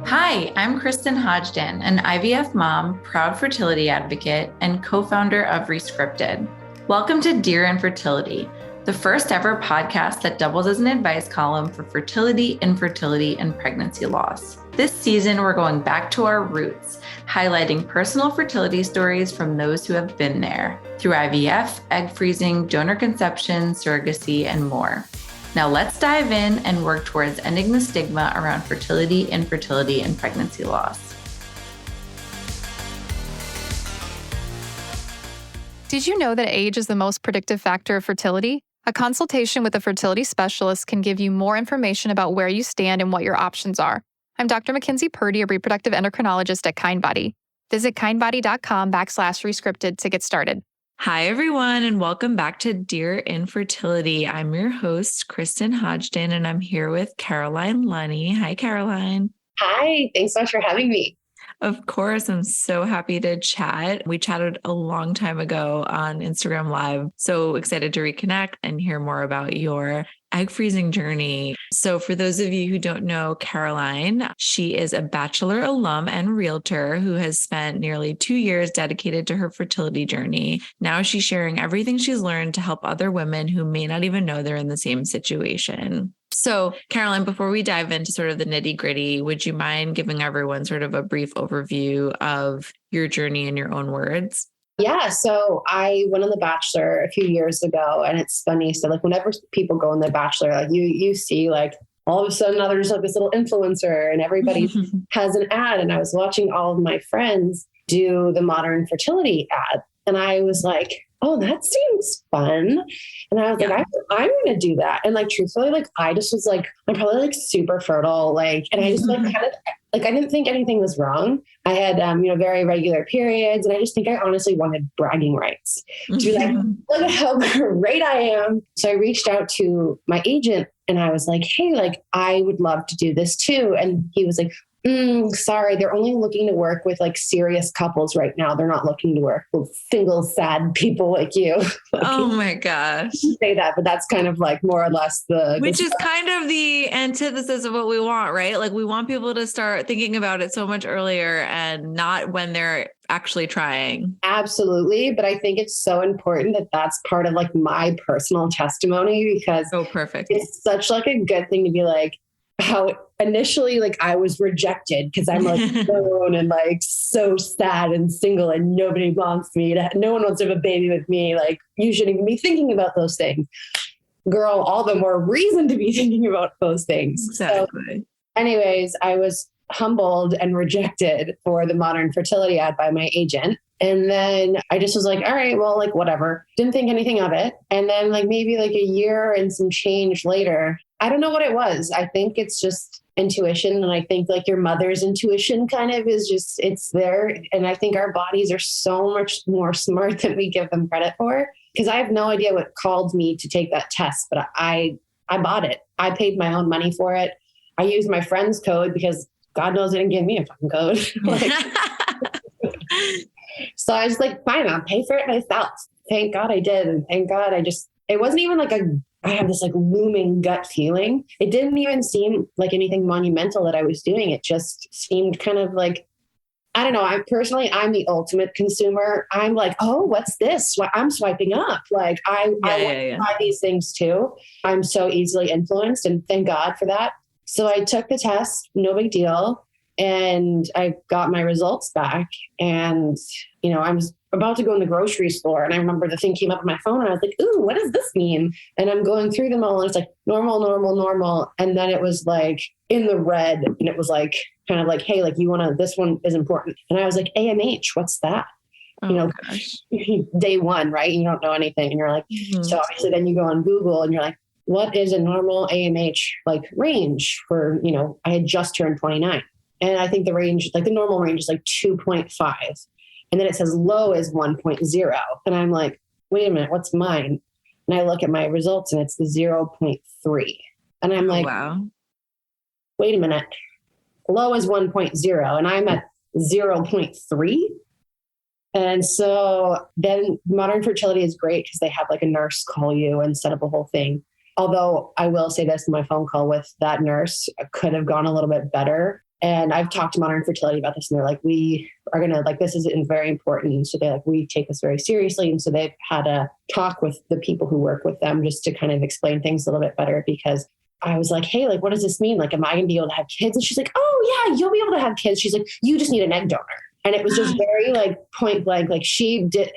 Hi, I'm Kristen Hodgden, an IVF mom, proud fertility advocate, and co-founder of Rescripted. Welcome to Dear Infertility, the first ever podcast that doubles as an advice column for fertility, infertility, and pregnancy loss. This season, we're going back to our roots, highlighting personal fertility stories from those who have been there through IVF, egg freezing, donor conception, surrogacy, and more. Now let's dive in and work towards ending the stigma around fertility, infertility, and pregnancy loss. Did you know that age is the most predictive factor of fertility? A consultation with a fertility specialist can give you more information about where you stand and what your options are. I'm Dr. Mackenzie Purdy, a reproductive endocrinologist at Kindbody. Visit kindbody.com/rescripted to get started. Hi, everyone, and welcome back to Dear Infertility. I'm your host, Kristen Hodgden, and I'm here with Caroline Lunny. Hi, Caroline. Hi, thanks so much for having me. Of course, I'm so happy to chat. We chatted a long time ago on Instagram Live. So excited to reconnect and hear more about your egg freezing journey. So for those of you who don't know Caroline, she is a Bachelor alum and realtor who has spent nearly 2 years dedicated to her fertility journey. Now she's sharing everything she's learned to help other women who may not even know they're in the same situation. So Caroline, before we dive into sort of the nitty gritty, would you mind giving everyone sort of a brief overview of your journey in your own words? Yeah, so I went on The Bachelor a few years ago, and it's funny. So like whenever people go on The Bachelor, like you see like all of a sudden now there's like this little influencer and everybody has an ad. And I was watching all of my friends do the modern fertility ad. And I was like, oh, that seems fun. And I was like, I'm going to do that. And like, truthfully, like, I just was like, I'm probably like super fertile. Like, and I just like kind of like, I didn't think anything was wrong. I had, very regular periods. And I just think I honestly wanted bragging rights to be like, look at how great I am. So I reached out to my agent and I was like, hey, like, I would love to do this too. And he was like, sorry, they're only looking to work with like serious couples right now. They're not looking to work with single sad people like you. Like, oh my gosh. Say that, but that's kind of like more or less which is kind of the antithesis of what we want, right? Like we want people to start thinking about it so much earlier and not when they're actually trying. Absolutely. But I think it's so important that that's part of like my personal testimony because perfect. It's such like a good thing to be like, how initially like I was rejected because I'm like alone and like so sad and single and nobody wants me no one wants to have a baby with me. Like you shouldn't even be thinking about those things. Girl, all the more reason to be thinking about those things. Exactly. So, anyways, I was humbled and rejected for the modern fertility ad by my agent. And then I just was like, all right, well, like whatever. Didn't think anything of it. And then like maybe like a year and some change later, I don't know what it was. I think it's just intuition. And I think like your mother's intuition kind of is just, it's there. And I think our bodies are so much more smart than we give them credit for. Because I have no idea what called me to take that test, but I bought it. I paid my own money for it. I used my friend's code because God knows they didn't give me a fucking code. So I was like, fine, I'll pay for it myself. Thank God I did. And thank God it wasn't even like I had this like looming gut feeling. It didn't even seem like anything monumental that I was doing. It just seemed kind of like, I don't know. I'm the ultimate consumer. I'm like, oh, what's this? I'm swiping up. Like I want to buy these things too. I'm so easily influenced and thank God for that. So I took the test, no big deal. And I got my results back and, I was about to go in the grocery store and I remember the thing came up on my phone and I was like, ooh, what does this mean? And I'm going through them all and it's like normal, normal, normal. And then it was like in the red and it was like, kind of like, hey, like this one is important. And I was like, AMH, what's that? Gosh. Day one, right? You don't know anything. And you're like, So obviously then you go on Google and you're like, what is a normal AMH like range for, I had just turned 29. And I think the range, like the normal range is like 2.5. And then it says low is 1.0. And I'm like, wait a minute, what's mine? And I look at my results and it's the 0.3. And I'm like, wow, wait a minute. Low is 1.0 and I'm at 0.3. And so then modern fertility is great because they have like a nurse call you and set up a whole thing. Although I will say this, my phone call with that nurse could have gone a little bit better. And I've talked to Modern Fertility about this, and they're like, we are going to, like, this is very important. So they're like, we take this very seriously. And so they've had a talk with the people who work with them just to kind of explain things a little bit better, because I was like, hey, like, what does this mean? Like, am I going to be able to have kids? And she's like, oh yeah, you'll be able to have kids. She's like, you just need an egg donor. And it was just very like point blank, like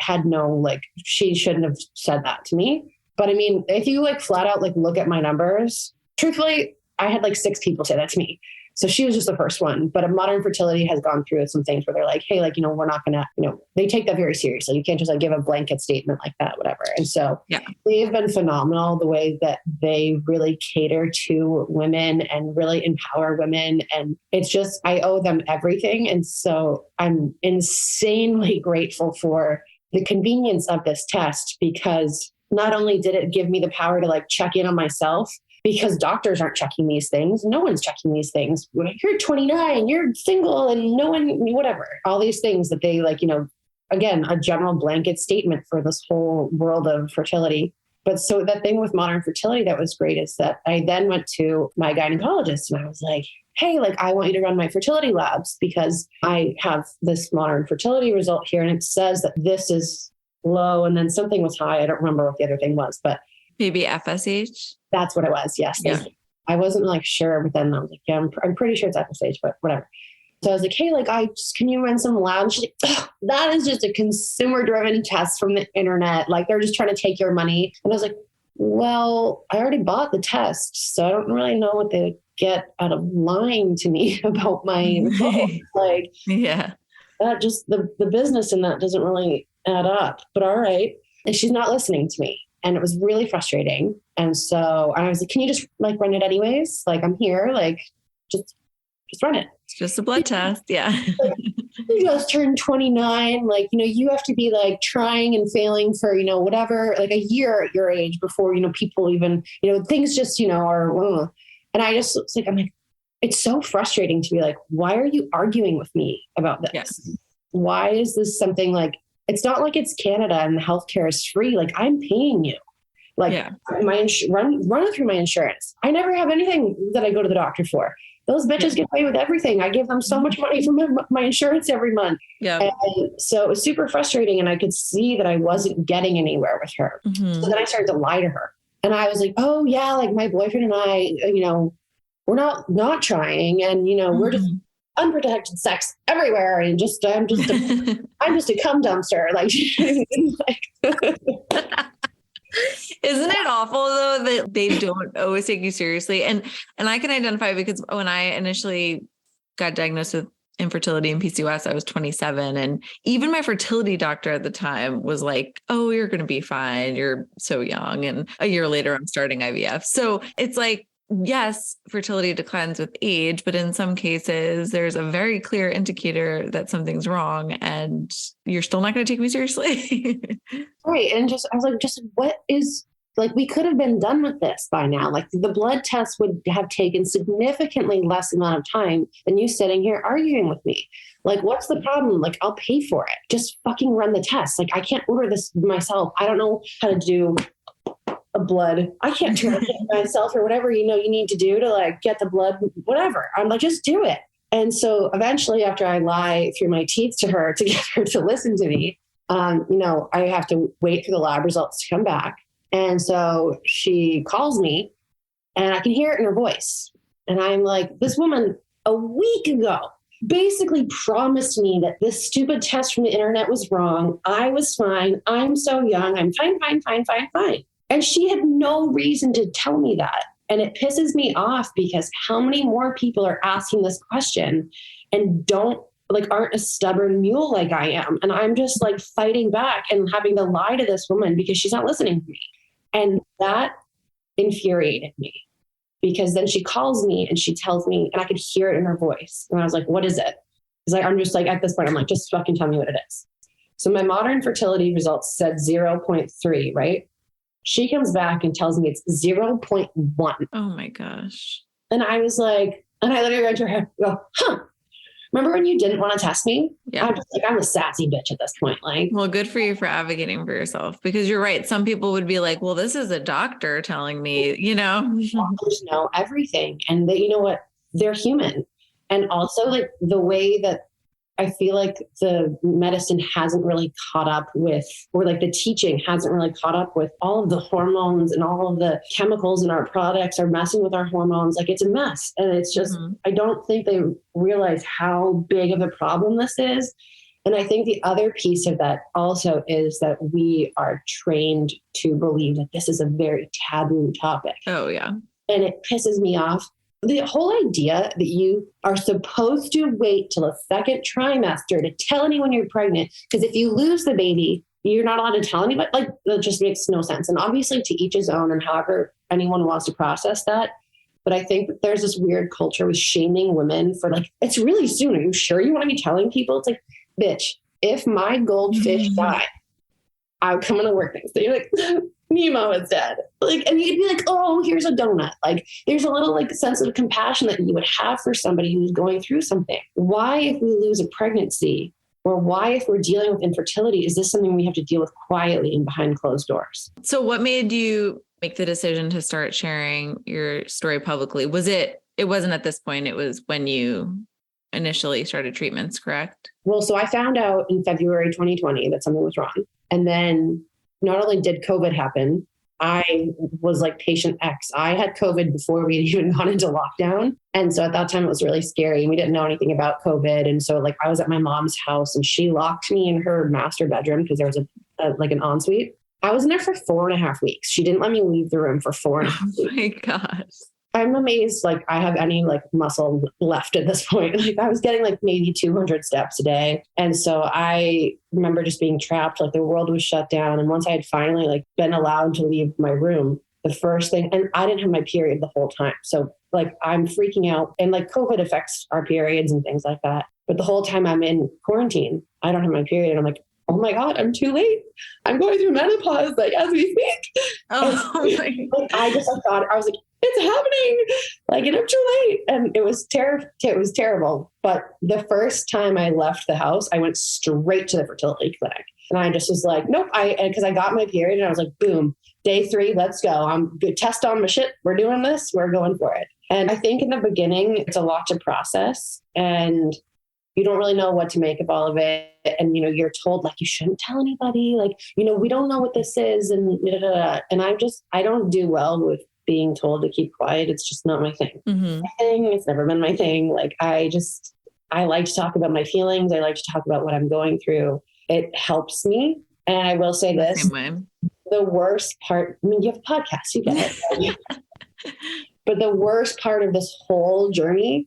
had no, like, she shouldn't have said that to me. But I mean, if you like flat out, like, look at my numbers, truthfully, I had like 6 people say that to me. So she was just the first one. But a Modern Fertility has gone through some things where they're like, hey, like, we're not going to, they take that very seriously. You can't just like give a blanket statement like that, whatever. And so they've been phenomenal, the way that they really cater to women and really empower women. And it's just, I owe them everything. And so I'm insanely grateful for the convenience of this test, because not only did it give me the power to like check in on myself, because doctors aren't checking these things. No one's checking these things. You're 29, you're single, and no one, whatever, all these things that they like, again, a general blanket statement for this whole world of fertility. But so that thing with Modern Fertility that was great is that I then went to my gynecologist and I was like, hey, like, I want you to run my fertility labs because I have this Modern Fertility result here. And it says that this is low. And then something was high. I don't remember what the other thing was, but maybe FSH. That's what it was. Yes. Yeah. I wasn't like sure, but then I was like, yeah, I'm pretty sure it's FSH, but whatever. So I was like, hey, like, can you run some labs? She's like, that is just a consumer driven test from the internet. Like, they're just trying to take your money. And I was like, well, I already bought the test, so I don't really know what they get out of lying to me about my results. Like, yeah, that just the business in that doesn't really add up, but all right. And she's not listening to me. And it was really frustrating. And so I was like, can you just like run it anyways? Like, I'm here, like, just run it. It's just a blood test. Yeah. Like, you just turned 29. Like, you have to be like trying and failing for, whatever, like a year at your age before, people even, things just, are, and I just was like, it's so frustrating to be like, why are you arguing with me about this? Yes. Why is this something like, it's not like it's Canada and the healthcare is free. Like, I'm paying you. Like, run it through my insurance. I never have anything that I go to the doctor for. Those bitches get away with everything. I give them so much money from my insurance every month. Yeah. And so it was super frustrating. And I could see that I wasn't getting anywhere with her. Mm-hmm. So then I started to lie to her. And I was like, oh yeah, like my boyfriend and I, we're not trying. And, we're just unprotected sex everywhere. And I'm just a cum dumpster. Like, Isn't it awful though that they don't always take you seriously? And I can identify because when I initially got diagnosed with infertility and PCOS, I was 27. And even my fertility doctor at the time was like, oh, you're going to be fine. You're so young. And a year later, I'm starting IVF. So it's like, yes, fertility declines with age, but in some cases, there's a very clear indicator that something's wrong and you're still not going to take me seriously. Right. And I was like, what is, like, we could have been done with this by now. Like, the blood test would have taken significantly less amount of time than you sitting here arguing with me. Like, what's the problem? Like, I'll pay for it. Just fucking run the test. Like, I can't order this myself. I don't know how to do a blood. I can't do it myself or whatever, you need to do to like get the blood, whatever. I'm like, just do it. And so eventually after I lie through my teeth to her to get her to listen to me, I have to wait for the lab results to come back. And so she calls me and I can hear it in her voice. And I'm like, this woman a week ago basically promised me that this stupid test from the internet was wrong. I was fine. I'm so young. I'm fine. And she had no reason to tell me that. And it pisses me off because how many more people are asking this question and aren't a stubborn mule like I am. And I'm just like fighting back and having to lie to this woman because she's not listening to me. And that infuriated me because then she calls me and she tells me, and I could hear it in her voice. And I was like, what is it? Because I'm just like, at this point, I'm like, just fucking tell me what it is. So my Modern Fertility results said 0.3, right? She comes back and tells me it's 0.1. Oh my gosh. And I was like, and I literally went to her head and go, remember when you didn't want to test me? Yeah. I'm just like, I'm a sassy bitch at this point. Like, well, good for you for advocating for yourself because you're right. Some people would be like, well, this is a doctor telling me, Doctors know everything. And they, you know what? They're human. And also like the way that I feel like the medicine hasn't really caught up with, or like the teaching hasn't really caught up with all of the hormones and all of the chemicals in our products are messing with our hormones. Like it's a mess. And it's just, I don't think they realize how big of a problem this is. And I think the other piece of that also is that we are trained to believe that this is a very taboo topic. Oh, yeah. And it pisses me off. The whole idea that you are supposed to wait till the second trimester to tell anyone you're pregnant, because if you lose the baby, you're not allowed to tell anybody. Like, that just makes no sense. And obviously to each his own, and however anyone wants to process that. But I think that there's this weird culture with shaming women for like, it's really soon. Are you sure you want to be telling people? It's like, bitch, if my goldfish died, I would come into work next day. You're like, Nemo is dead. Like, and you'd be like, oh, here's a donut. Like, there's a little like sense of compassion that you would have for somebody who's going through something. Why, if we lose a pregnancy, or why, if we're dealing with infertility, is this something we have to deal with quietly and behind closed doors? So what made you make the decision to start sharing your story publicly? It wasn't at this point, it was when you initially started treatments, correct? Well, so I found out in February 2020 that something was wrong. And then not only did COVID happen, I was like patient X. I had COVID before we had even gone into lockdown. And so at that time, it was really scary. We didn't know anything about COVID. And so like I was at my mom's house and she locked me in her master bedroom because there was like an ensuite. I was in there for 4.5 weeks. She didn't let me leave the room for 4.5 weeks. Oh my gosh. I'm amazed, like I have any like muscle left at this point. Like I was getting like maybe 200 steps a day. And so I remember just being trapped, like the world was shut down. And once I had finally like been allowed to leave my room, the first thing, and I didn't have my period the whole time. So like I'm freaking out, and like COVID affects our periods and things like that. But the whole time I'm in quarantine, I don't have my period. And I'm like, oh my God, I'm too late. I'm going through menopause like as we speak. Oh my God. Like, I thought, I was like, it's happening. Like, and I'm too late. And it was terrible. But the first time I left the house, I went straight to the fertility clinic. And I just was like, nope. Because I got my period and I was like, boom, day 3, let's go. I'm good. Test on my shit. We're doing this. We're going for it. And I think in the beginning, it's a lot to process. And you don't really know what to make of all of it. And, you know, you're told like, you shouldn't tell anybody. Like, you know, we don't know what this is. And, and I don't do well with being told to keep quiet. It's just not my thing. It's never been my thing. Like, I like to talk about my feelings. I like to talk about what I'm going through. It helps me. And I will say this, the worst part, I mean, you have a podcast, you get it. But the worst part of this whole journey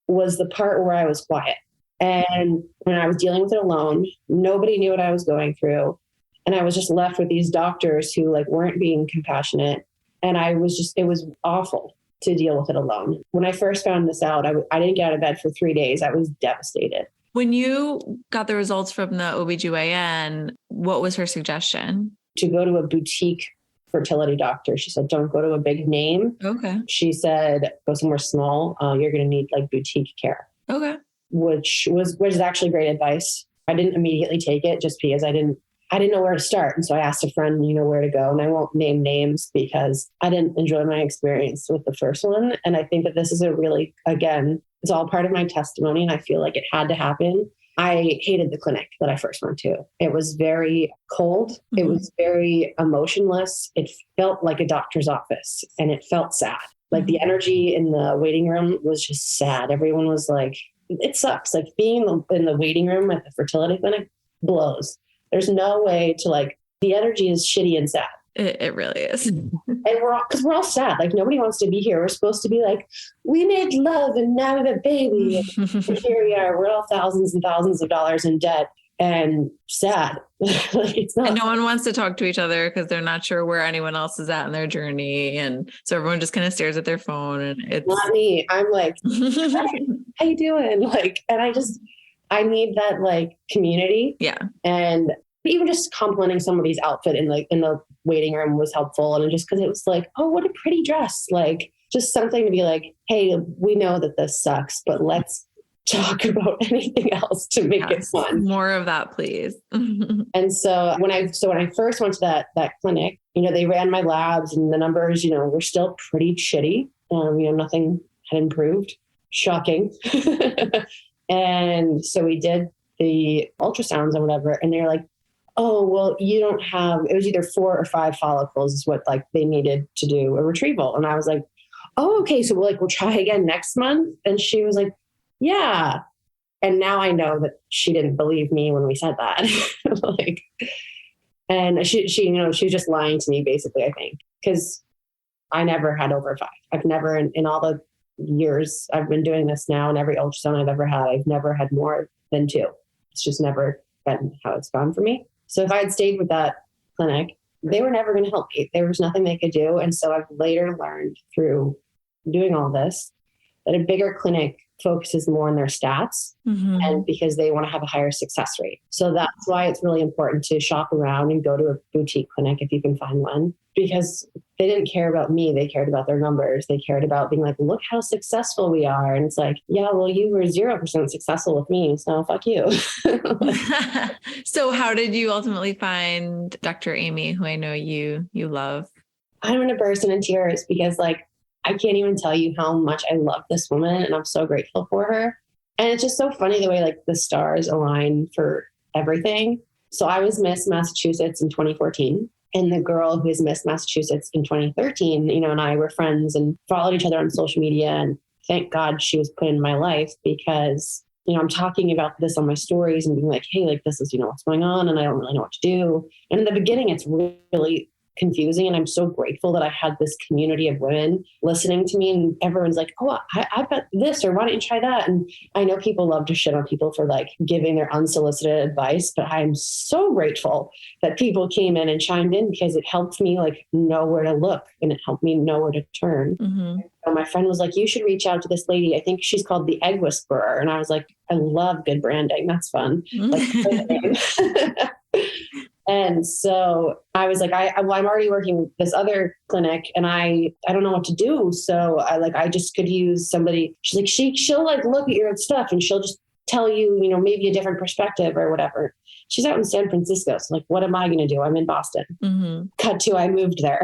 was the part where I was quiet. And when I was dealing with it alone, nobody knew what I was going through. And I was just left with these doctors who like weren't being compassionate. And it was awful to deal with it alone. When I first found this out, I didn't get out of bed for 3 days. I was devastated. When you got the results from the OBGYN, what was her suggestion? To go to a boutique fertility doctor. She said, don't go to a big name. Okay. She said, go somewhere small. You're going to need like boutique care. Okay. Which was actually great advice. I didn't immediately take it just because I didn't know where to start. And so I asked a friend, where to go. And I won't name names because I didn't enjoy my experience with the first one. And I think that this is it's all part of my testimony. And I feel like it had to happen. I hated the clinic that I first went to. It was very cold. Mm-hmm. It was very emotionless. It felt like a doctor's office and it felt sad. Like the energy in the waiting room was just sad. Everyone was like, it sucks. Like being in the waiting room at the fertility clinic blows. There's no way to the energy is shitty and sad. It really is. And because we're all sad. Like nobody wants to be here. We're supposed to be like, we made love and now we have a baby. And here we are. We're all thousands and thousands of dollars in debt and sad. It's not. And no one wants to talk to each other because they're not sure where anyone else is at in their journey. And so everyone just kind of stares at their phone and it's not me. I'm like, how you doing? And I need that community. Yeah. And even just complimenting somebody's outfit in the waiting room was helpful. And just because it was like, oh, what a pretty dress. Just something to be like, hey, we know that this sucks, but let's talk about anything else to make it fun. More of that, please. And so when I first went to that clinic, they ran my labs and the numbers, were still pretty shitty. Nothing had improved. shocking. And so we did the ultrasounds or whatever. And they're like, oh, well, you don't have, it was either 4 or 5 follicles is what like they needed to do a retrieval. And I was like, oh, okay. So we'll try again next month. And she was like, yeah. And now I know that she didn't believe me when we said that. Like, and she, she was just lying to me basically, I think, because I never had over 5. I've never in all the years I've been doing this now, and every ultrasound I've ever had, I've never had more than 2. It's just never been how it's gone for me. So if I had stayed with that clinic, they were never going to help me. There was nothing they could do. And so I've later learned through doing all this that a bigger clinic focuses more on their stats, and because they want to have a higher success rate. So that's why it's really important to shop around and go to a boutique clinic if you can find one, because they didn't care about me. They cared about their numbers. They cared about being like, look how successful we are. And it's like, yeah, well, you were 0% successful with me. So fuck you. So how did you ultimately find Dr. Amy, who I know you love? I'm going to burst into tears because I can't even tell you how much I love this woman, and I'm so grateful for her. And it's just so funny the way the stars align for everything. So I was Miss Massachusetts in 2014, and the girl who is Miss Massachusetts in 2013, and I were friends and followed each other on social media. And thank God she was put in my life because, I'm talking about this on my stories and being like, hey, this is, what's going on. And I don't really know what to do. And in the beginning, it's really confusing. And I'm so grateful that I had this community of women listening to me, and everyone's like, oh, I've got this, or why don't you try that? And I know people love to shit on people for giving their unsolicited advice, but I'm so grateful that people came in and chimed in because it helped me know where to look, and it helped me know where to turn. So my friend was like, you should reach out to this lady. I think she's called the Egg Whisperer. And I was like, I love good branding. That's fun. And so I was like, I'm already working with this other clinic, and I don't know what to do. So I just could use somebody. She's like, she'll look at your stuff and she'll just tell you, maybe a different perspective or whatever. She's out in San Francisco. So what am I going to do? I'm in Boston. Cut to, I moved there.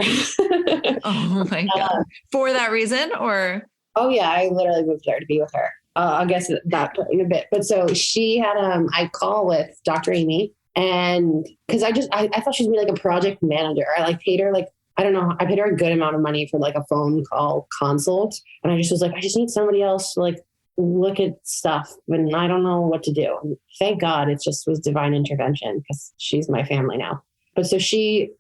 Oh my God. For that reason, or? Oh yeah. I literally moved there to be with her. I guess that in a bit, but so she had, I call with Dr. Amy. And because I thought she'd be a project manager. I paid her I don't know. I paid her a good amount of money for a phone call consult. And I just was I just need somebody else to look at stuff, and I don't know what to do. And thank God it just was divine intervention because she's my family now. But so she,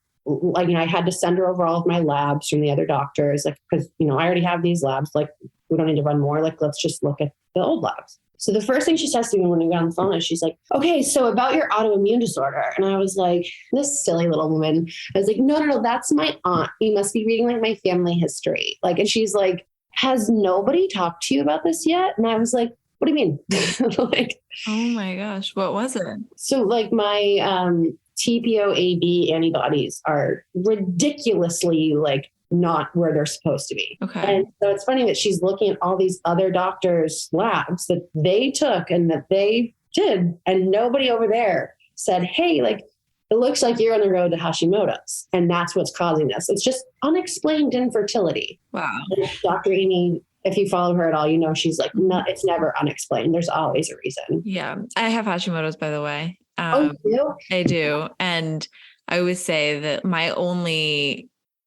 I had to send her over all of my labs from the other doctors, because, I already have these labs. We don't need to run more. Let's just look at the old labs. So the first thing she says to me when we got on the phone is she's like, okay, so about your autoimmune disorder. And I was like, this silly little woman. I was like, no, that's my aunt. You must be reading my family history. And she's like, has nobody talked to you about this yet? And I was like, what do you mean? Oh my gosh, what was it? So my TPO-AB antibodies are ridiculously not where they're supposed to be. Okay. And so it's funny that she's looking at all these other doctors' labs that they took and that they did. And nobody over there said, hey, it looks like you're on the road to Hashimoto's. And that's what's causing this. It's just unexplained infertility. Wow. And Dr. Amy, if you follow her at all, she's no, it's never unexplained. There's always a reason. Yeah. I have Hashimoto's, by the way. Oh, you do? I do. And I always say that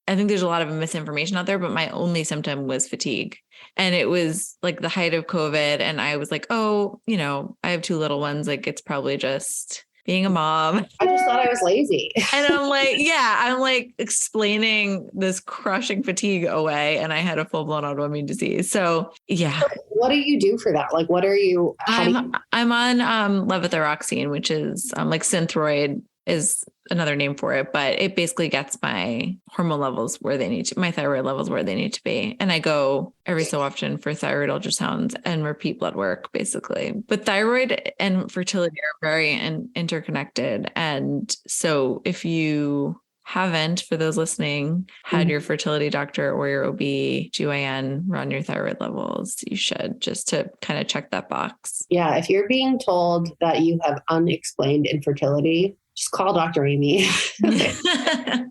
I think there's a lot of misinformation out there, but my only symptom was fatigue. And it was the height of COVID. And I was like, oh, I have 2 little ones. It's probably just being a mom. I just thought I was lazy. And I'm explaining this crushing fatigue away. And I had a full-blown autoimmune disease. So yeah. So what do you do for that? What are you? I'm on levothyroxine, which is Synthroid is another name for it, but it basically gets my hormone levels where they need to, my thyroid levels where they need to be. And I go every so often for thyroid ultrasounds and repeat blood work, basically. But thyroid and fertility are very interconnected. And so if you haven't, for those listening, had your fertility doctor or your OB/GYN run your thyroid levels, you should, just to kind of check that box. Yeah. If you're being told that you have unexplained infertility, just call Dr. Amy. The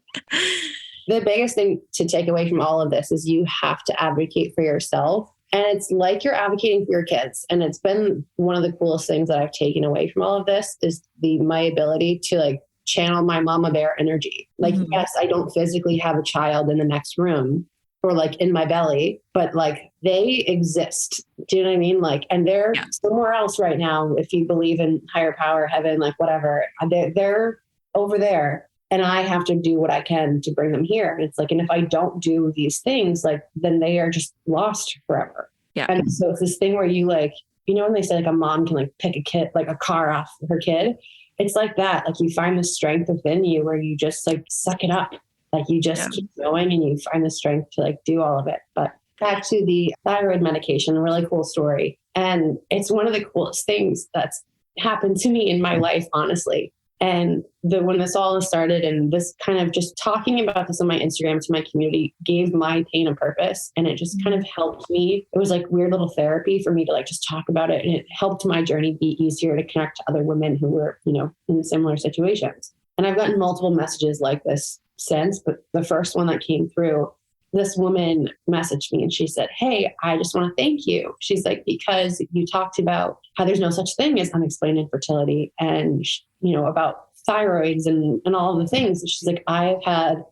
biggest thing to take away from all of this is you have to advocate for yourself. And it's like you're advocating for your kids. And it's been one of the coolest things that I've taken away from all of this is my ability to like channel my mama bear energy. Like, yes, I don't physically have a child in the next room or like in my belly, but like they exist. Do you know what I mean? Like, and they're somewhere else right now. If you believe in higher power, heaven, like whatever, they're over there. And I have to do what I can to bring them here. And it's like, and if I don't do these things, like, then they are just lost forever. Yeah. And so it's this thing where you like, you know, when they say like a mom can like pick a kid, like a car off her kid, it's like that. Like you find the strength within you where you just like suck it up. Like you just keep going and you find the strength to like do all of it. But back to the thyroid medication, a really cool story. And it's one of the coolest things that's happened to me in my life, honestly. And when this all started and this kind of just talking about this on my Instagram to my community gave my pain a purpose. And it just kind of helped me. It was like weird little therapy for me to like just talk about it. And it helped my journey be easier to connect to other women who were, you know, in similar situations. And I've gotten multiple messages like this since, but the first one that came through, this woman messaged me and she said, "Hey, I just want to thank you." She's like, because you talked about how there's no such thing as unexplained infertility and, you know, about thyroids and all of the things. And she's like, "I've had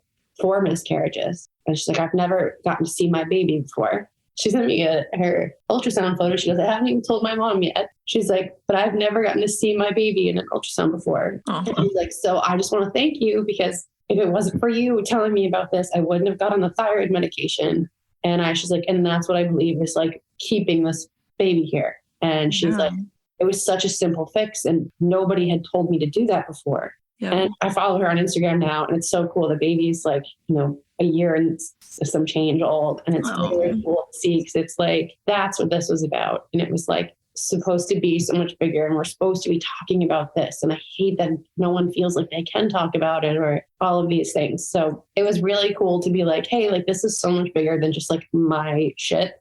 4 miscarriages." And she's like, "I've never gotten to see my baby before." She sent me her ultrasound photo. She goes, "I haven't even told my mom yet." She's like, "But I've never gotten to see my baby in an ultrasound before." And she's like, "So I just want to thank you because if it wasn't for you telling me about this, I wouldn't have gotten the thyroid medication." And she's like, "And that's what I believe is like keeping this baby here." And she's like, "It was such a simple fix and nobody had told me to do that before." Yeah. And I follow her on Instagram now and it's so cool. The baby's like, you know, a year and some change old. And it's really cool to see because it's like, that's what this was about. And it was like supposed to be so much bigger and we're supposed to be talking about this. And I hate that no one feels like they can talk about it or all of these things. So it was really cool to be like, hey, like this is so much bigger than just like my shit.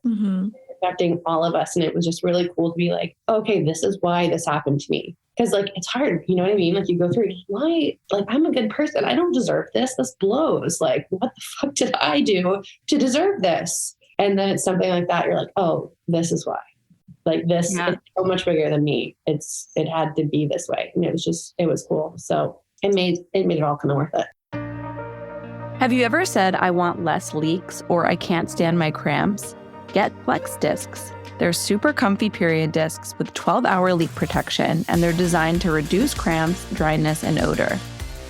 Affecting all of us. And it was just really cool to be like, okay, this is why this happened to me. Because like, it's hard, you know what I mean? Like you go through, why? Like, I'm a good person. I don't deserve this. This blows. Like, what the fuck did I do to deserve this? And then it's something like that. You're like, oh, this is why. Like this is so much bigger than me. It had to be this way. And it was cool. So it made it all kind of worth it. Have you ever said, "I want less leaks" or "I can't stand my cramps"? Get Flex discs. They're super comfy period discs with 12-hour leak protection, and they're designed to reduce cramps, dryness, and odor.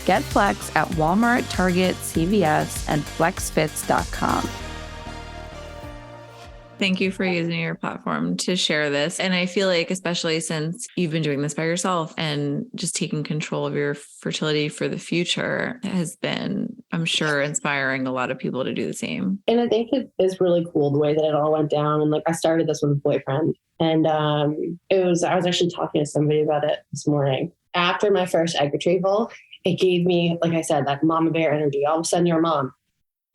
Get Flex at Walmart, Target, CVS, and flexfits.com. Thank you for using your platform to share this. And I feel like, especially since you've been doing this by yourself and just taking control of your fertility for the future has been, I'm sure, inspiring a lot of people to do the same. And I think it is really cool the way that it all went down. And like, I started this with a boyfriend and I was actually talking to somebody about it this morning. After my first egg retrieval, it gave me, like I said, that mama bear energy. All of a sudden you're a mom.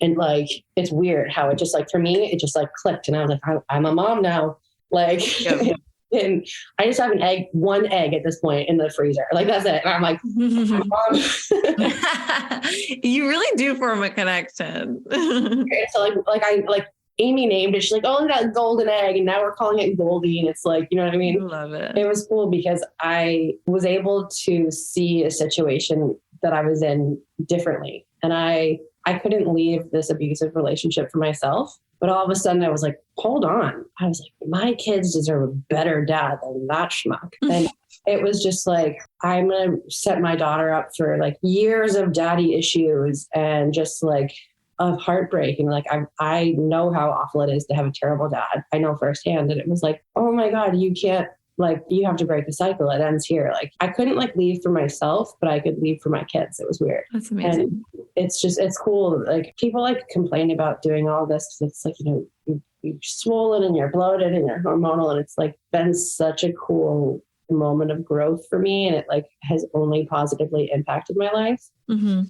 And like, it's weird how it just like, for me, it just like clicked. And I was like, I'm a mom now. Like, and I just have one egg at this point in the freezer. Like, that's it. And I'm like, I'm a mom. You really do form a connection. So like Amy named it. She's like, "Oh, that golden egg." And now we're calling it Goldie. And it's like, you know what I mean? I love it. It was cool because I was able to see a situation that I was in differently. And I couldn't leave this abusive relationship for myself. But all of a sudden I was like, hold on. I was like, my kids deserve a better dad than that schmuck. And it was just like, I'm going to set my daughter up for like years of daddy issues and just like of heartbreak. And like, I know how awful it is to have a terrible dad. I know firsthand. And it was like, oh my God, you can't, like, you have to break the cycle. It ends here. Like, I couldn't like leave for myself, but I could leave for my kids. It was weird. That's amazing. And it's cool. Like, people like complain about doing all this because it's like, you know, you're swollen and you're bloated and you're hormonal. And it's like been such a cool moment of growth for me. And it like has only positively impacted my life. Mm-hmm.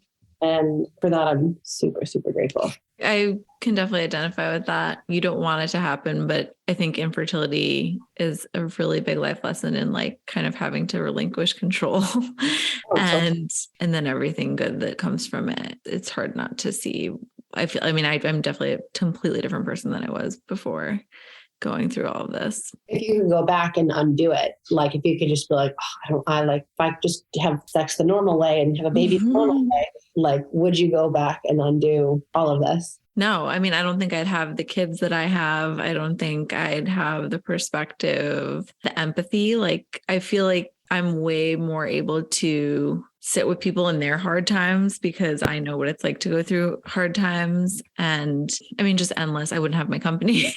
And for that, I'm super, super grateful. I can definitely identify with that. You don't want it to happen, but I think infertility is a really big life lesson in like kind of having to relinquish control and then everything good that comes from it. It's hard not to see. I'm definitely a completely different person than I was before. going through all of this. If you could go back and undo it, like if you could just be like, if I just have sex the normal way and have a baby the normal way, like, would you go back and undo all of this? No, I mean, I don't think I'd have the kids that I have. I don't think I'd have the perspective, the empathy. Like, I feel like I'm way more able to sit with people in their hard times because I know what it's like to go through hard times. And I mean, just endless. I wouldn't have my company.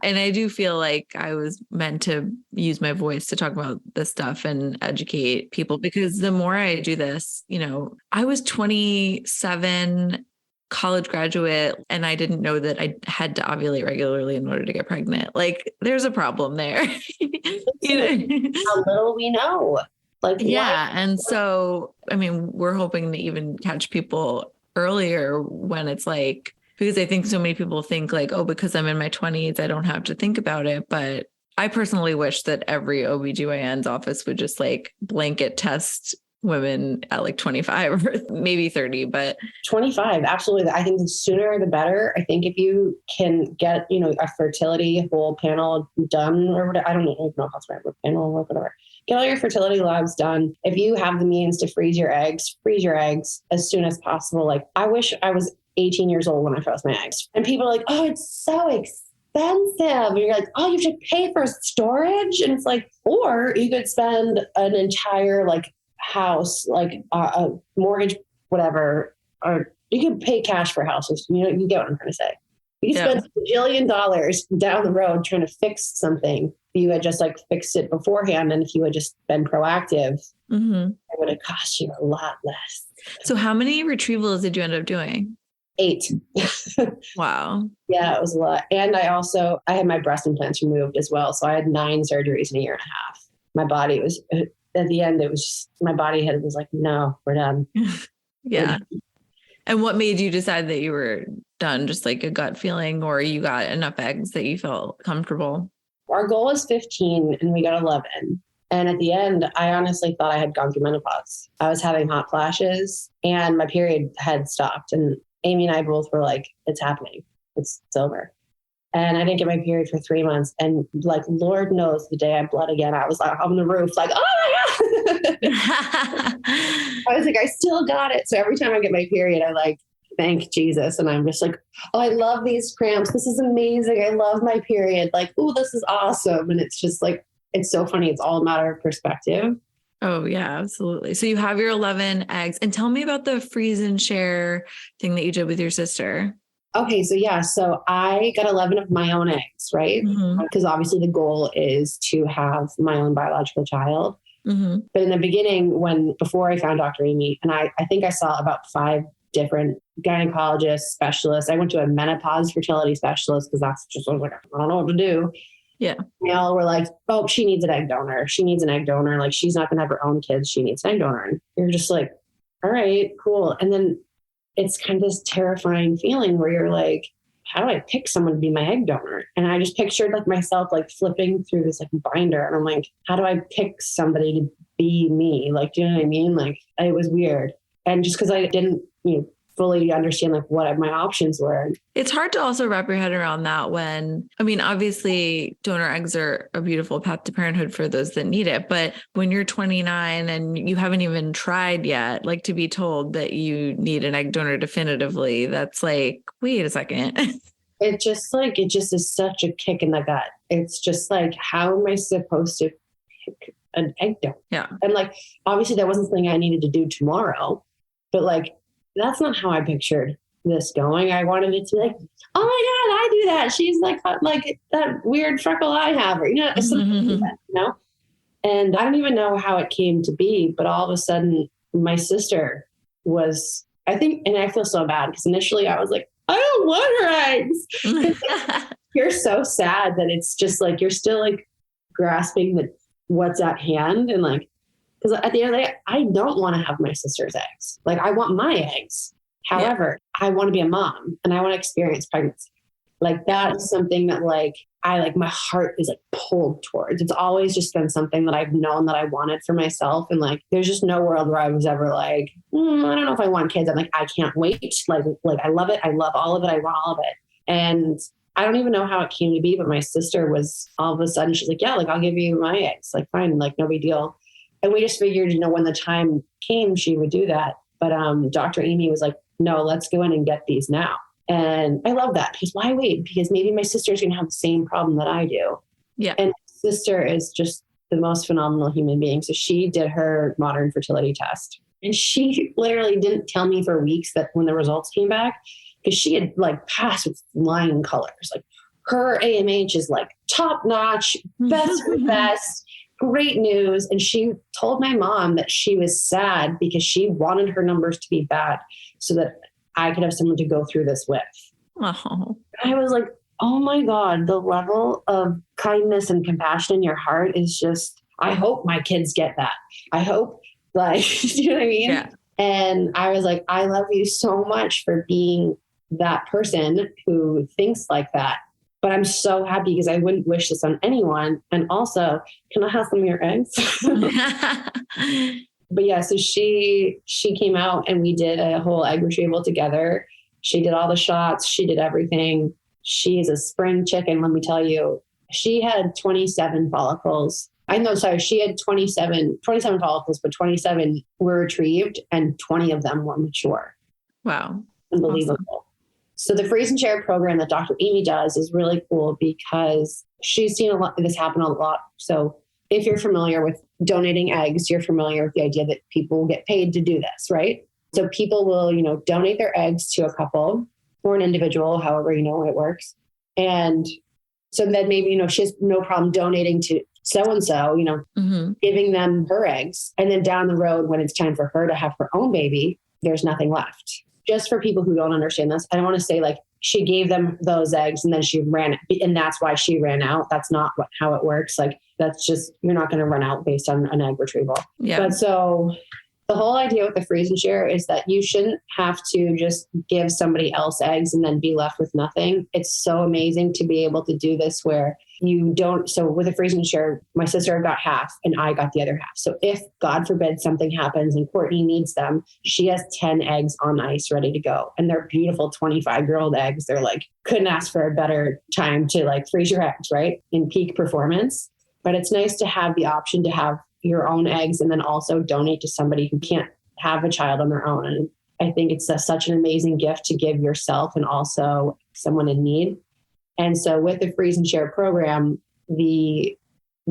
And I do feel like I was meant to use my voice to talk about this stuff and educate people, because the more I do this, I was 27, college graduate, and I didn't know that I had to ovulate regularly in order to get pregnant. Like, there's a problem there. How little we know. Yeah. And so, I mean, we're hoping to even catch people earlier when it's like, because I think so many people think like, oh, because I'm in my 20s, I don't have to think about it. But I personally wish that every OBGYN's office would just like blanket test women at like 25 or maybe 30, but 25, absolutely. I think the sooner the better. I think if you can get, a fertility whole panel done or whatever, I don't know how to write a panel or whatever. Get all your fertility labs done. If you have the means to freeze your eggs as soon as possible. Like, I wish I was 18 years old when I froze my eggs. And people are like, oh, it's so expensive. And you're like, oh, you have to pay for storage. And it's like, or you could spend an entire house, a mortgage, whatever, or you can pay cash for houses. You get what I'm trying to say. You spend $1 billion down the road trying to fix something. If you had just fixed it beforehand, and if you had just been proactive, it would have cost you a lot less. So how many retrievals did you end up doing? 8. Wow. Yeah, it was a lot. And I had my breast implants removed as well. So I had 9 surgeries in a year and a half. My body was, at the end, my body was like, no, we're done. Yeah. And what made you decide that you were done? Just like a gut feeling, or you got enough eggs that you felt comfortable? Our goal was 15 and we got 11. And at the end, I honestly thought I had gone through menopause. I was having hot flashes and my period had stopped. And Amy and I both were like, it's happening. It's over. And I didn't get my period for 3 months. And Lord knows the day I bled again, I was on the roof, oh my God. I was like, I still got it. So every time I get my period, I thank Jesus. And I'm just like, oh, I love these cramps. This is amazing. I love my period. Oh, this is awesome. And it's just it's so funny. It's all a matter of perspective. Oh yeah, absolutely. So you have your 11 eggs, and tell me about the freeze and share thing that you did with your sister. Okay. So yeah, so I got 11 of my own eggs, right? Because obviously the goal is to have my own biological child. But in the beginning, before I found Dr. Amy, and I think I saw about 5 different gynecologists, specialists. I went to a menopause fertility specialist because that's just, I was like, I don't know what to do. Yeah. They all were like, oh, she needs an egg donor. She needs an egg donor. She's not going to have her own kids. She needs an egg donor. And you're just like, all right, cool. And then it's kind of this terrifying feeling where you're like, how do I pick someone to be my egg donor? And I just pictured myself flipping through this binder. And I'm like, how do I pick somebody to be me? Do you know what I mean? It was weird. And just because I didn't fully understand what my options were. It's hard to also wrap your head around that when, I mean, obviously donor eggs are a beautiful path to parenthood for those that need it. But when you're 29 and you haven't even tried yet, to be told that you need an egg donor definitively, that's wait a second. It just is such a kick in the gut. It's just how am I supposed to pick an egg donor? Yeah. And obviously that wasn't something I needed to do tomorrow, but that's not how I pictured this going. I wanted it to be oh my God, I do that. She's like that weird freckle I have, or, something like that, And I don't even know how it came to be, but all of a sudden my sister was, I think, and I feel so bad because initially I was like, I don't want her eggs. You're so sad that it's just you're still grasping what's at hand. And because at the end of the day, I don't want to have my sister's eggs. I want my eggs. However, I want to be a mom and I want to experience pregnancy. That is something that my heart is pulled towards. It's always just been something that I've known that I wanted for myself. And there's just no world where I was ever I don't know if I want kids. I'm I can't wait. I love it. I love all of it. I want all of it. And I don't even know how it came to be, but my sister was all of a sudden, she's like, yeah, like I'll give you my eggs. Like, fine, like no big deal. And we just figured, when the time came, she would do that. But Dr. Amy was like, no, let's go in and get these now. And I love that because why wait? Because maybe my sister's going to have the same problem that I do. Yeah. And my sister is just the most phenomenal human being. So she did her modern fertility test. And she literally didn't tell me for weeks that when the results came back, because she had like passed with flying colors. Like her AMH is like top notch, best of the best, great news. And she told my mom that she was sad because she wanted her numbers to be bad so that I could have someone to go through this with. Oh. I was like, oh my God, the level of kindness and compassion in your heart is just, I hope my kids get that. I hope, like, you know what I mean? Yeah. And I was like, I love you so much for being that person who thinks like that. But I'm so happy because I wouldn't wish this on anyone. And also, can I have some of your eggs? But yeah, so she came out and we did a whole egg retrieval together. She did all the shots. She did everything. She is a spring chicken. Let me tell you, she had 27 follicles. She had 27 follicles, but 27 were retrieved and 20 of them were mature. Wow. Unbelievable. Awesome. So the freeze and share program that Dr. Amy does is really cool because she's seen a lot of this happen a lot. So if you're familiar with donating eggs, you're familiar with the idea that people will get paid to do this, right? So people will, donate their eggs to a couple or an individual, however, it works. And so then maybe, she has no problem donating to so-and-so, giving them her eggs. And then down the road, when it's time for her to have her own baby, there's nothing left. Just for people who don't understand this, I don't want to say like she gave them those eggs and then she ran and that's why she ran out. That's not how it works. Like that's just, you're not going to run out based on an egg retrieval. Yeah. But so the whole idea with the freeze and share is that you shouldn't have to just give somebody else eggs and then be left with nothing. It's so amazing to be able to do this where you don't. So with a freeze and share, my sister got half and I got the other half. So if God forbid something happens and Courtney needs them, she has 10 eggs on ice ready to go. And they're beautiful 25-year-old eggs. They're like, couldn't ask for a better time to like freeze your eggs, right? In peak performance. But it's nice to have the option to have your own eggs and then also donate to somebody who can't have a child on their own. And I think it's such an amazing gift to give yourself and also someone in need. And so with the freeze and share program, the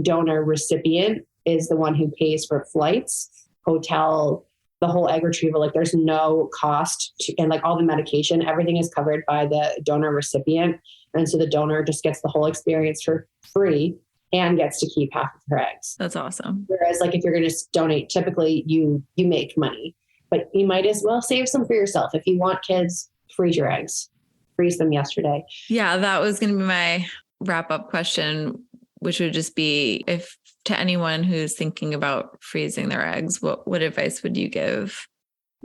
donor recipient is the one who pays for flights, hotel, the whole egg retrieval. Like there's no cost and like all the medication, everything is covered by the donor recipient. And so the donor just gets the whole experience for free and gets to keep half of her eggs. That's awesome. Whereas like if you're going to donate, typically you make money, but you might as well save some for yourself. If you want kids, freeze your eggs. Freeze them yesterday. Yeah, that was going to be my wrap up question, which would just be if to anyone who's thinking about freezing their eggs, what advice would you give?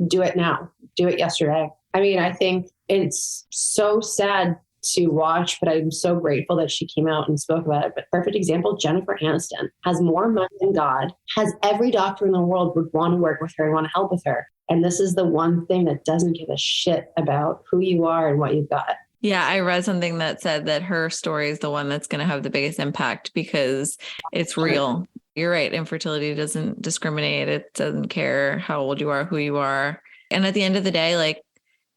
Do it now. Do it yesterday. I mean, I think it's so sad to watch, but I'm so grateful that she came out and spoke about it. But perfect example, Jennifer Aniston has more money than God, has every doctor in the world would want to work with her and want to help with her. And this is the one thing that doesn't give a shit about who you are and what you've got. Yeah, I read something that said that her story is the one that's going to have the biggest impact because it's real. You're right. Infertility doesn't discriminate. It doesn't care how old you are, who you are. And at the end of the day, like,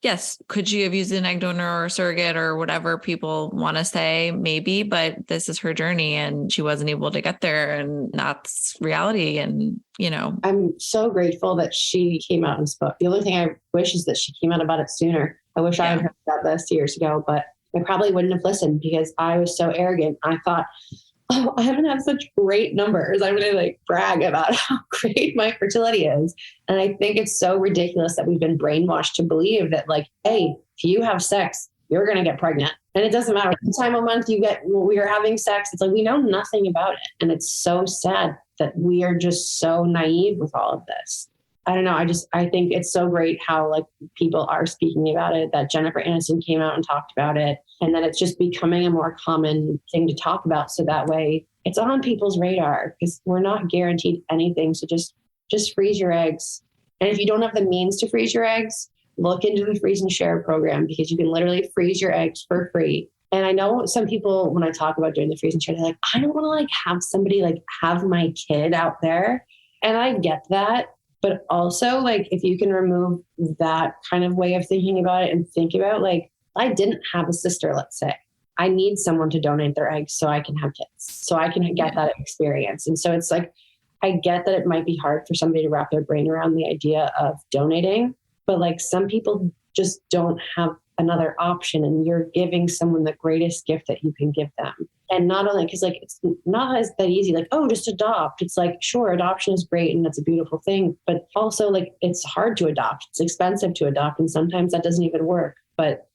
yes, could she have used an egg donor or a surrogate or whatever people want to say? Maybe, but this is her journey and she wasn't able to get there and that's reality. And, I'm so grateful that she came out and spoke. The only thing I wish is that she came out about it sooner. I wish I had heard about this years ago, but I probably wouldn't have listened because I was so arrogant. I thought, oh, I'm going to have such great numbers. I'm going to brag about how great my fertility is. And I think it's so ridiculous that we've been brainwashed to believe that hey, if you have sex, you're going to get pregnant. And it doesn't matter what time of month we are having sex. It's we know nothing about it. And it's so sad that we are just so naive with all of this. I don't know. I think it's so great how people are speaking about it, that Jennifer Aniston came out and talked about it. And then it's just becoming a more common thing to talk about. So that way it's on people's radar because we're not guaranteed anything. So just freeze your eggs. And if you don't have the means to freeze your eggs, look into the freeze and share program because you can literally freeze your eggs for free And I know some people, when I talk about doing the freezing chair, they're like, I don't want to like have somebody like have my kid out there. And I get that. But also like, if you can remove that kind of way of thinking about it and think about like, I didn't have a sister, let's say. I need someone to donate their eggs so I can have kids, so I can get that experience. And so it's like, I get that it might be hard for somebody to wrap their brain around the idea of donating, but like some people just don't have another option, and you're giving someone the greatest gift that you can give them. And not only because like it's not as that easy, like, oh, just adopt. It's like, sure, adoption is great and that's a beautiful thing, but also like it's hard to adopt. It's expensive to adopt, and sometimes that doesn't even work. But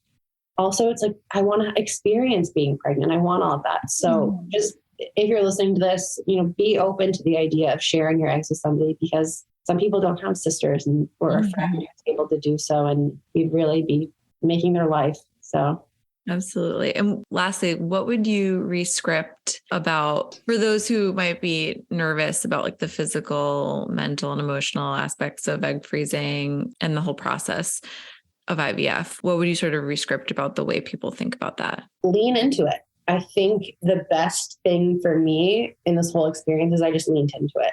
also it's like, I want to experience being pregnant. I want all of that. So just if you're listening to this, be open to the idea of sharing your eggs with somebody, because some people don't have sisters or a friend who's able to do so, and you'd really be making their life. So absolutely. And lastly, what would you re-script about for those who might be nervous about like the physical, mental, and emotional aspects of egg freezing and the whole process of IVF? What would you sort of re-script about the way people think about that? Lean into it. I think the best thing for me in this whole experience is I just leaned into it.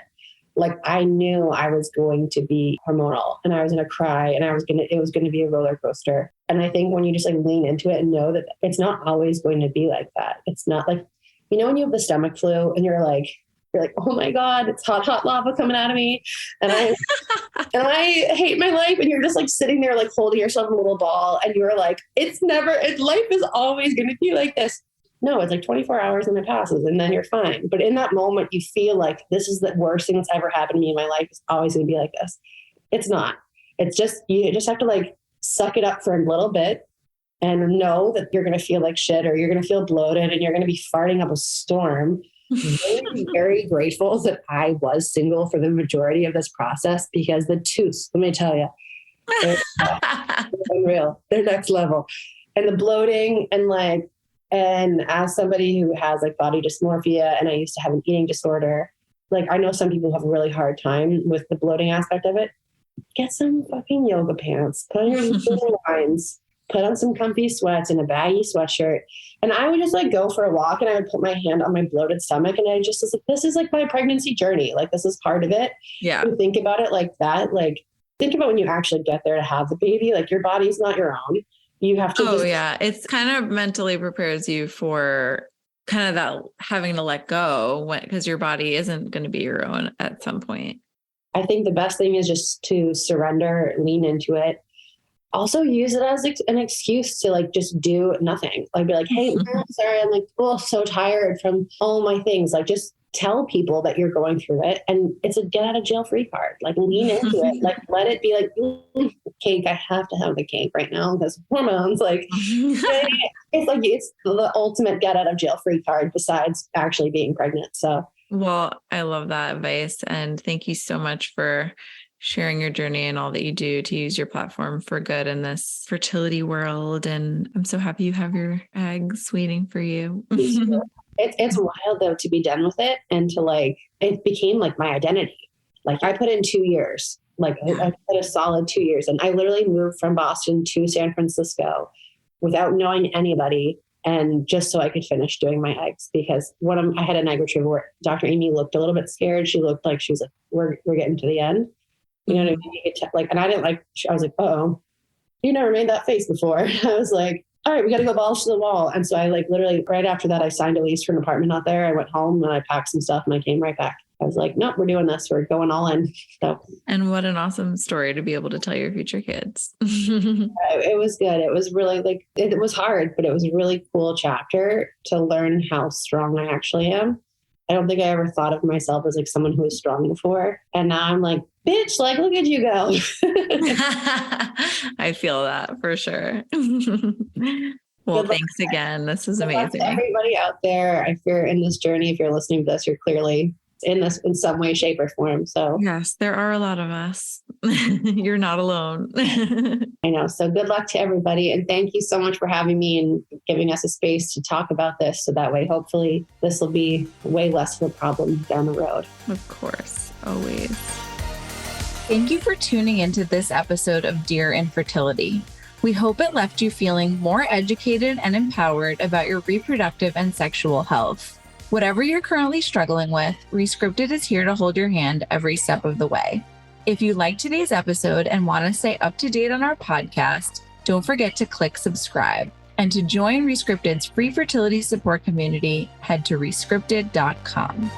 Like I knew I was going to be hormonal and I was going to cry and it was going to be a roller coaster. And I think when you just like lean into it and know that it's not always going to be like that. It's not like, when you have the stomach flu and you're like, oh my God, it's hot lava coming out of me. And I hate my life. And you're just like sitting there, like holding yourself in a little ball. And you're like, life is always going to be like this. No, it's like 24 hours and it passes and then you're fine. But in that moment, you feel like this is the worst thing that's ever happened to me in my life. It's always going to be like this. It's not. It's just, you just have to like suck it up for a little bit and know that you're going to feel like shit, or you're going to feel bloated and you're going to be farting up a storm. I'm very grateful that I was single for the majority of this process, because the tooths, let me tell you, they're unreal. They're next level. And the bloating and as somebody who has like body dysmorphia, and I used to have an eating disorder, like I know some people have a really hard time with the bloating aspect of it. Get some fucking yoga pants, put on your lines, put on some comfy sweats and a baggy sweatshirt. And I would just like go for a walk and I would put my hand on my bloated stomach. And I just was like, this is like my pregnancy journey. Like this is part of it. Yeah. And think about it like that. Like think about when you actually get there to have the baby, like your body's not your own. You have to. It's kind of mentally prepares you for kind of that having to let go because your body isn't going to be your own at some point. I think the best thing is just to surrender, lean into it. Also use it as an excuse to like just do nothing. Like be like, hey, I'm sorry, I'm like, so tired from all my things. Like just tell people that you're going through it, and it's a get out of jail free card. Like lean into it. Like let it be like cake. I have to have the cake right now because hormones. Like it's the ultimate get out of jail free card besides actually being pregnant. So. Well, I love that advice, and thank you so much for sharing your journey and all that you do to use your platform for good in this fertility world. And I'm so happy you have your eggs waiting for you. It's wild though to be done with it and to like, it became like my identity. Like I put in 2 years, like I put a solid 2 years, and I literally moved from Boston to San Francisco without knowing anybody. And just so I could finish doing my eggs, because I had an egg retriever where Dr. Amy looked a little bit scared. She looked like she was like, we're getting to the end. You know what I mean? And I didn't like, I was like, oh, you never made that face before. I was like, all right, we got to go balls to the wall. And so I like literally right after that, I signed a lease for an apartment out there. I went home and I packed some stuff and I came right back. I was like, nope, we're doing this. We're going all in. So, and what an awesome story to be able to tell your future kids. It was good. It was really like, it was hard, but it was a really cool chapter to learn how strong I actually am. I don't think I ever thought of myself as like someone who was strong before. And now I'm like, bitch, like, look at you go. I feel that for sure. Well, thanks again. This is amazing. Everybody out there, if you're in this journey, if you're listening to this, you're clearly in this in some way, shape, or form. So yes, there are a lot of us. You're not alone. I know. So good luck to everybody. And thank you so much for having me and giving us a space to talk about this. So that way, hopefully this will be way less of a problem down the road. Of course. Always. Thank you for tuning into this episode of Dear Infertility. We hope it left you feeling more educated and empowered about your reproductive and sexual health. Whatever you're currently struggling with, Rescripted is here to hold your hand every step of the way. If you liked today's episode and want to stay up to date on our podcast, don't forget to click subscribe. And to join Rescripted's free fertility support community, head to rescripted.com.